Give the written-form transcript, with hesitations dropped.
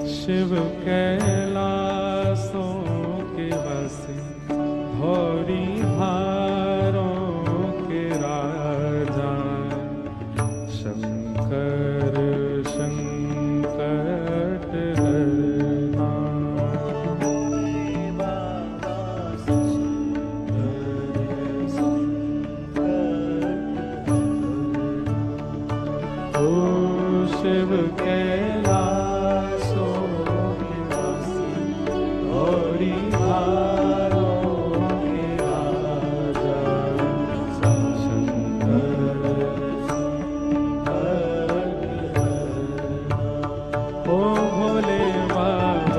शिव कैलासों के वासी, धौरी धारों के राजा, शंकर संकट हरना। ओ शिव कैलासों के वासी, धौरी धारों के राजा, शंकर संकट हरना। ओ भोले बाबा